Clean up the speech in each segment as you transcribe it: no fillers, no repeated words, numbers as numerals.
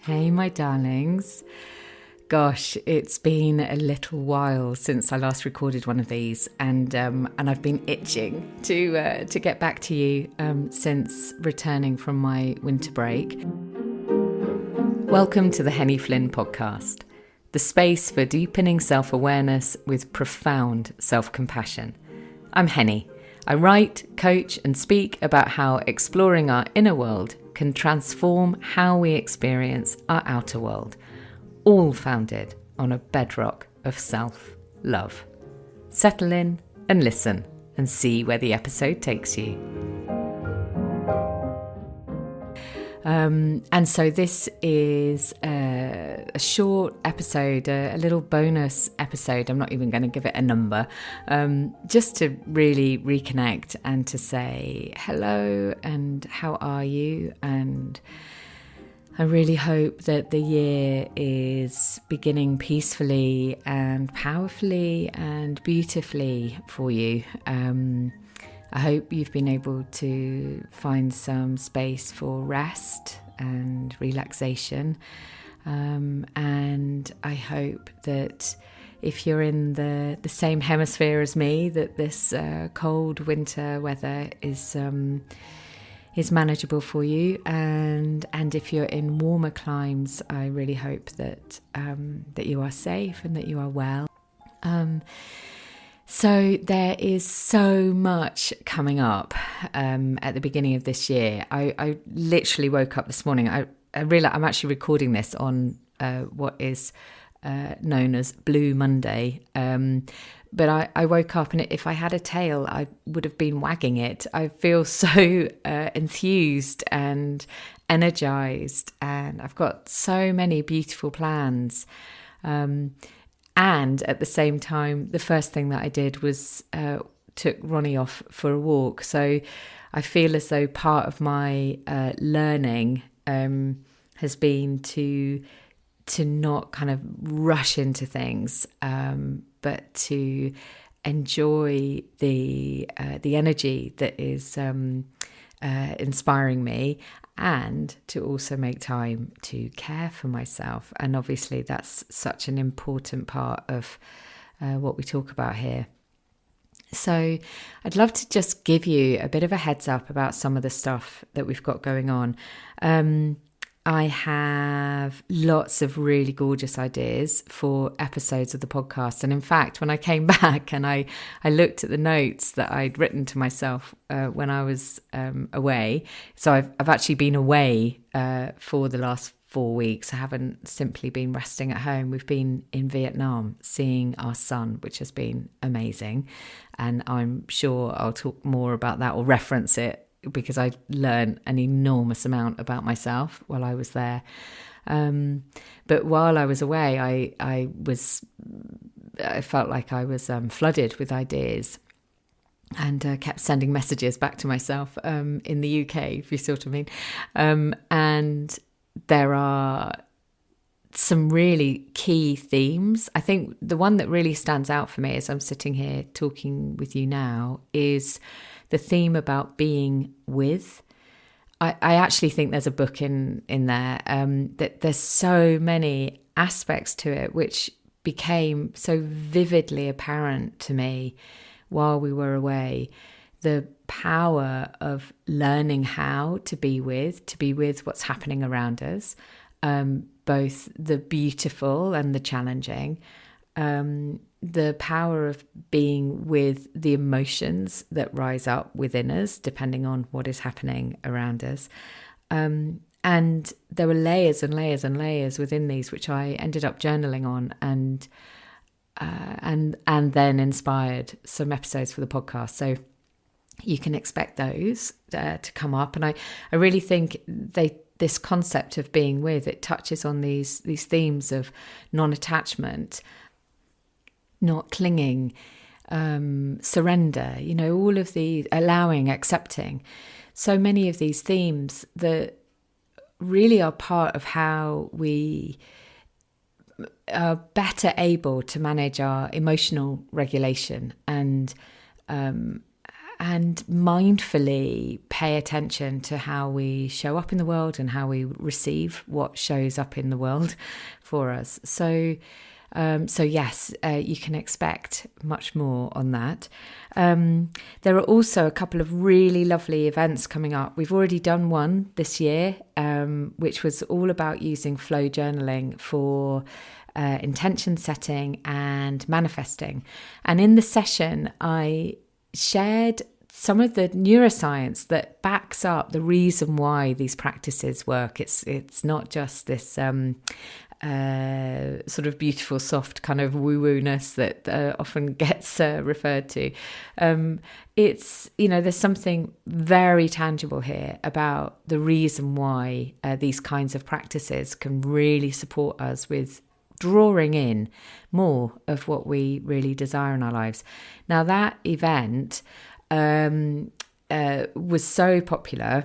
Hey, my darlings. Gosh, it's been a little while since I last recorded one of these, and I've been itching to get back to you since returning from my winter break. Welcome to the Henny Flynn podcast, the space for deepening self-awareness with profound self-compassion. I'm Henny. I write, coach, and speak about how exploring our inner world can transform how we experience our outer world, all founded on a bedrock of self-love. Settle in and listen and see where the episode takes you. And so this is a short episode, a little bonus episode. I'm not even going to give it a number, just to really reconnect and to say hello and how are you? And I really hope that the year is beginning peacefully and powerfully and beautifully for you. I hope you've been able to find some space for rest and relaxation. And I hope that if you're in the same hemisphere as me, that this cold winter weather is manageable for you. And if you're in warmer climes, I really hope that that you are safe and that you are well. So there is so much coming up at the beginning of this year. I literally woke up this morning. I realized I'm actually recording this on what is known as Blue Monday. But I woke up and if I had a tail, I would have been wagging it. I feel so enthused and energized, and I've got so many beautiful plans. And at the same time, the first thing that I did was took Ronnie off for a walk. So I feel as though part of my learning has been to not kind of rush into things, but to enjoy the energy that is inspiring me, and to also make time to care for myself. And obviously that's such an important part of what we talk about here. So I'd love to just give you a bit of a heads up about some of the stuff that we've got going on. I have lots of really gorgeous ideas for episodes of the podcast. And in fact, when I came back and I looked at the notes that I'd written to myself when I was away. So I've actually been away for the last 4 weeks. I haven't simply been resting at home. We've been in Vietnam seeing our son, which has been amazing. And I'm sure I'll talk more about that or reference it, because I learned an enormous amount about myself while I was there. But while I was away, I felt like I was flooded with ideas, and kept sending messages back to myself in the UK, if you see what I mean. And there are some really key themes. I think the one that really stands out for me as I'm sitting here talking with you now is the theme about being with. I actually think there's a book in there that there's so many aspects to it which became so vividly apparent to me while we were away. The power of learning how to be with what's happening around us, both the beautiful and the challenging, the power of being with the emotions that rise up within us, depending on what is happening around us. And there were layers and layers and layers within these, which I ended up journaling on, and then inspired some episodes for the podcast. So you can expect those to come up. And I really think this concept of being with, it touches on these themes of non-attachment, not clinging, surrender, all of the allowing, accepting. So many of these themes that really are part of how we are better able to manage our emotional regulation and mindfully pay attention to how we show up in the world and how we receive what shows up in the world for us. So yes, you can expect much more on that. There are also a couple of really lovely events coming up. We've already done one this year, which was all about using flow journaling for intention setting and manifesting. And in the session, I shared some of the neuroscience that backs up the reason why these practices work. It's not just this sort of beautiful, soft kind of woo-woo-ness that often gets referred to. It's, there's something very tangible here about the reason why these kinds of practices can really support us with drawing in more of what we really desire in our lives. Now, that event was so popular,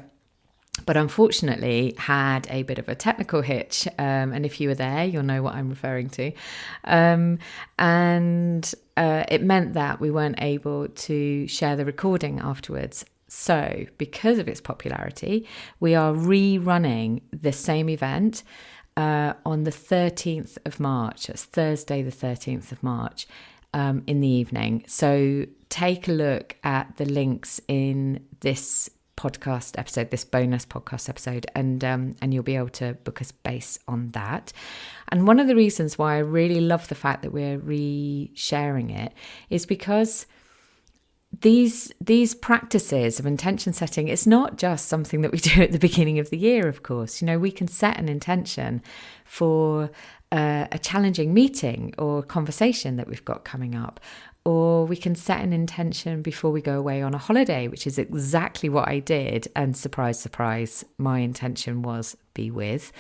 but unfortunately had a bit of a technical hitch. And if you were there, you'll know what I'm referring to. And it meant that we weren't able to share the recording afterwards. So because of its popularity, we are rerunning the same event on the 13th of March. It's Thursday, the 13th of March, in the evening. So take a look at the links in this podcast episode, this bonus podcast episode, and you'll be able to book a space on that. And one of the reasons why I really love the fact that we're re-sharing it is because these practices of intention setting, it's not just something that we do at the beginning of the year, of course. We can set an intention for a challenging meeting or conversation that we've got coming up, or we can set an intention before we go away on a holiday, which is exactly what I did. And surprise, surprise, my intention was be with.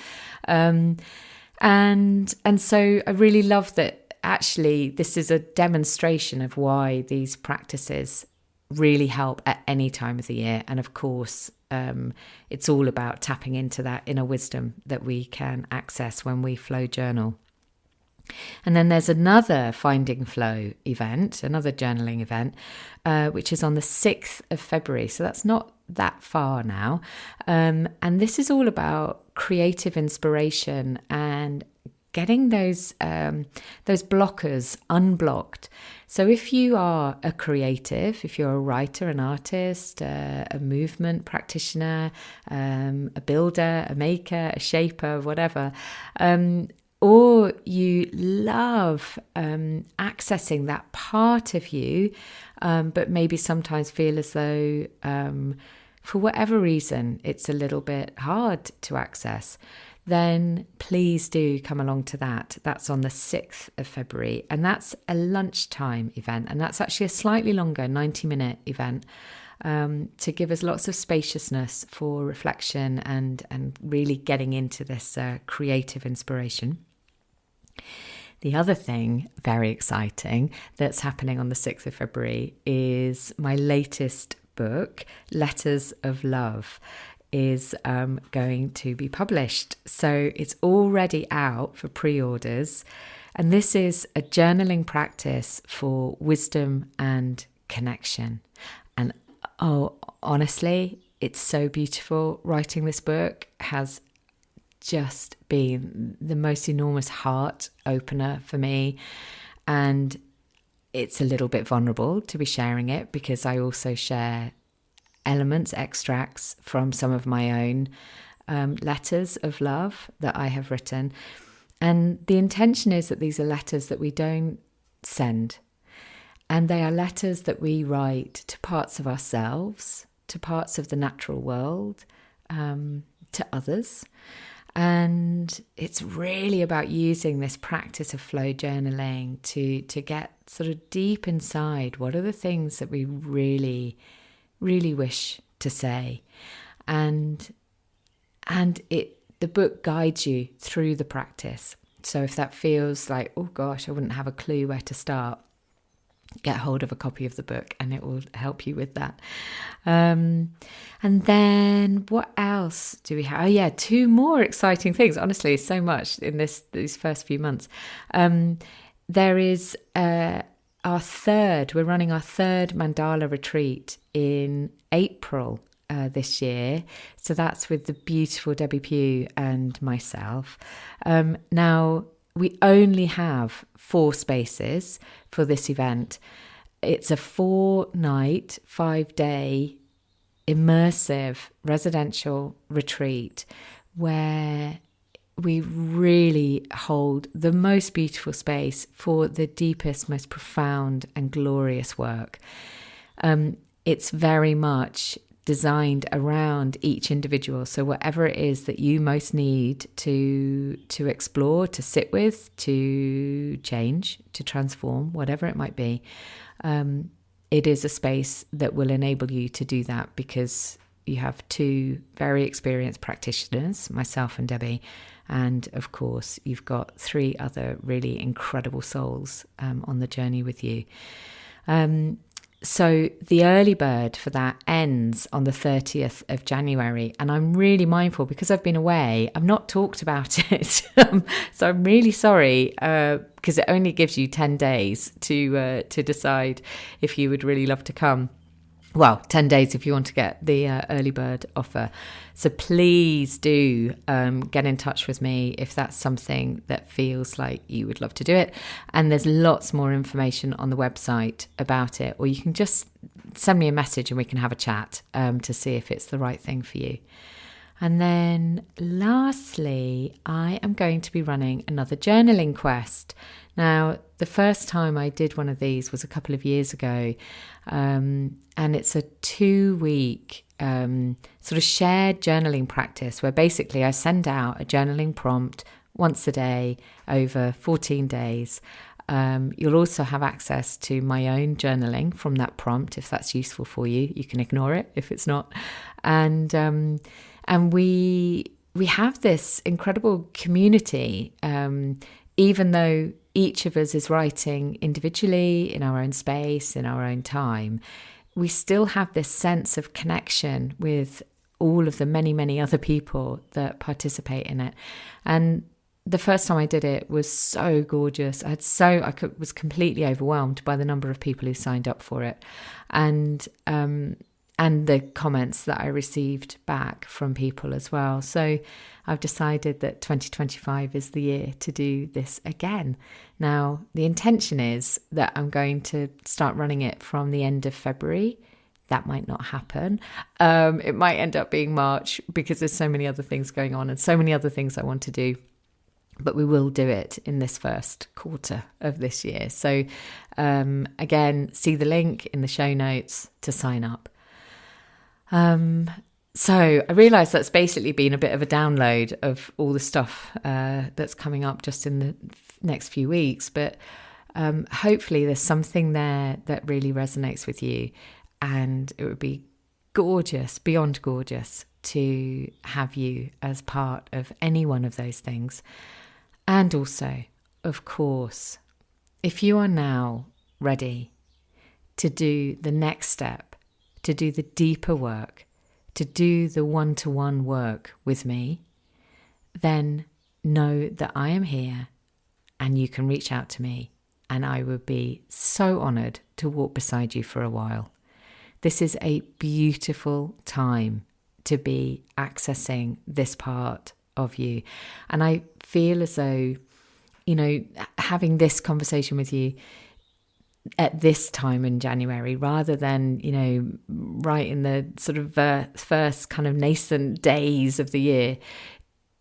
And so I really love that. Actually, this is a demonstration of why these practices really help at any time of the year. And of course, it's all about tapping into that inner wisdom that we can access when we flow journal. And then there's another Finding Flow event, another journaling event, which is on the 6th of February. So that's not that far now. And this is all about creative inspiration and getting those blockers unblocked. So if you are a creative, if you're a writer, an artist, a movement practitioner, a builder, a maker, a shaper, whatever, or you love accessing that part of you, but maybe sometimes feel as though for whatever reason it's a little bit hard to access, then please do come along to that. That's on the 6th of February, and that's a lunchtime event, and that's actually a slightly longer 90-minute event to give us lots of spaciousness for reflection and really getting into this creative inspiration. The other thing, very exciting, that's happening on the 6th of February is my latest book, Letters of Love, is going to be published. So it's already out for pre-orders. And this is a journaling practice for wisdom and connection. And honestly, it's so beautiful. Writing this book has just been the most enormous heart opener for me. And it's a little bit vulnerable to be sharing it because I also share extracts from some of my own letters of love that I have written. And the intention is that these are letters that we don't send. And they are letters that we write to parts of ourselves, to parts of the natural world, to others. And it's really about using this practice of flow journaling to get sort of deep inside what are the things that we really wish to say. And the book guides you through the practice. So if that feels like, oh gosh, I wouldn't have a clue where to start, get hold of a copy of the book and it will help you with that. And then what else do we have? Oh yeah, 2 more exciting things. Honestly, so much in these first few months. There is we're running our third mandala retreat in April this year. So that's with the beautiful Debbie Pugh and myself. Now, we only have 4 spaces for this event. It's a 4-night, 5-day immersive residential retreat where we really hold the most beautiful space for the deepest, most profound and glorious work. It's very much designed around each individual. So whatever it is that you most need to explore, to sit with, to change, to transform, whatever it might be, it is a space that will enable you to do that, because you have 2 very experienced practitioners, myself and Debbie, and of course you've got 3 other really incredible souls on the journey with you. So the early bird for that ends on the 30th of January. And I'm really mindful, because I've been away, I've not talked about it. So I'm really sorry, because it only gives you 10 days to decide if you would really love to come. Well, 10 days if you want to get the early bird offer. So please do get in touch with me if that's something that feels like you would love to do it. And there's lots more information on the website about it, or you can just send me a message and we can have a chat to see if it's the right thing for you. And then lastly, I am going to be running another journaling quest. Now, the first time I did one of these was a couple of years ago, and it's a 2-week sort of shared journaling practice where basically I send out a journaling prompt once a day over 14 days. You'll also have access to my own journaling from that prompt if that's useful for you. You can ignore it if it's not. And we have this incredible community, even though each of us is writing individually in our own space, in our own time. We still have this sense of connection with all of the many, many other people that participate in it. And the first time I did it was so gorgeous. Was completely overwhelmed by the number of people who signed up for it, and the comments that I received back from people as well. So I've decided that 2025 is the year to do this again. Now, the intention is that I'm going to start running it from the end of February. That might not happen. It might end up being March, because there's so many other things going on and so many other things I want to do. But we will do it in this first quarter of this year. So again, see the link in the show notes to sign up. So I realise that's basically been a bit of a download of all the stuff that's coming up just in the next few weeks. But hopefully there's something there that really resonates with you. And it would be gorgeous, beyond gorgeous, to have you as part of any one of those things. And also, of course, if you are now ready to do the next step, to do the deeper work, to do the one-to-one work with me, then know that I am here and you can reach out to me, and I would be so honoured to walk beside you for a while. This is a beautiful time to be accessing this part of you. And I feel as though, having this conversation with you at this time in January, rather than, right in the sort of first kind of nascent days of the year,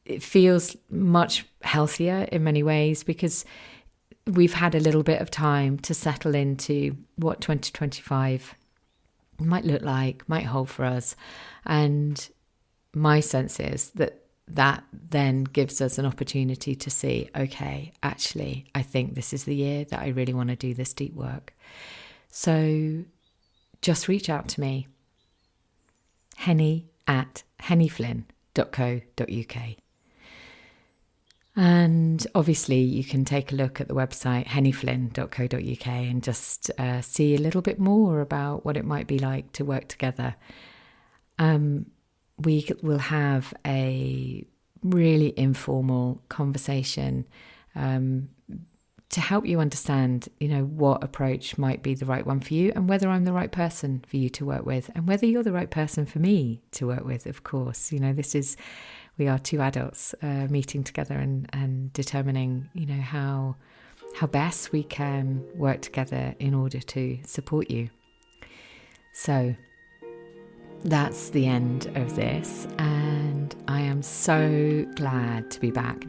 it feels much healthier in many ways, because we've had a little bit of time to settle into what 2025 might look like, might hold for us. And my sense is that then gives us an opportunity to see, okay, actually, I think this is the year that I really want to do this deep work. So just reach out to me, henny@hennyflynn.co.uk. And obviously you can take a look at the website hennyflynn.co.uk and just see a little bit more about what it might be like to work together. We will have a really informal conversation to help you understand, what approach might be the right one for you, and whether I'm the right person for you to work with, and whether you're the right person for me to work with, of course. We are two adults meeting together and determining, how best we can work together in order to support you. So that's the end of this, and I am so glad to be back.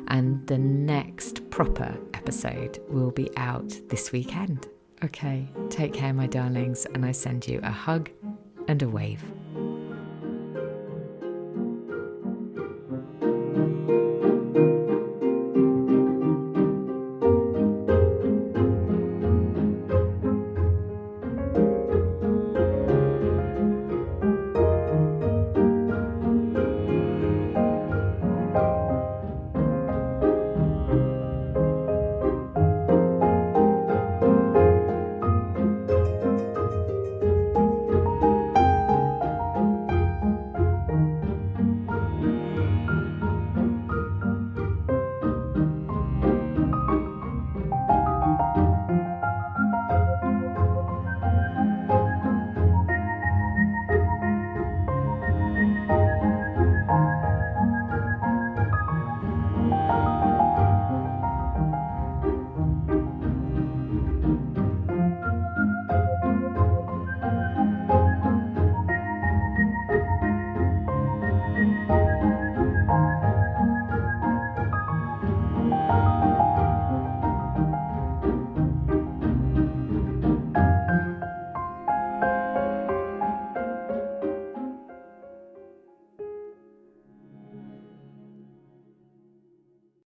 And the next proper episode will be out this weekend. Okay, take care, my darlings, and I send you a hug and a wave.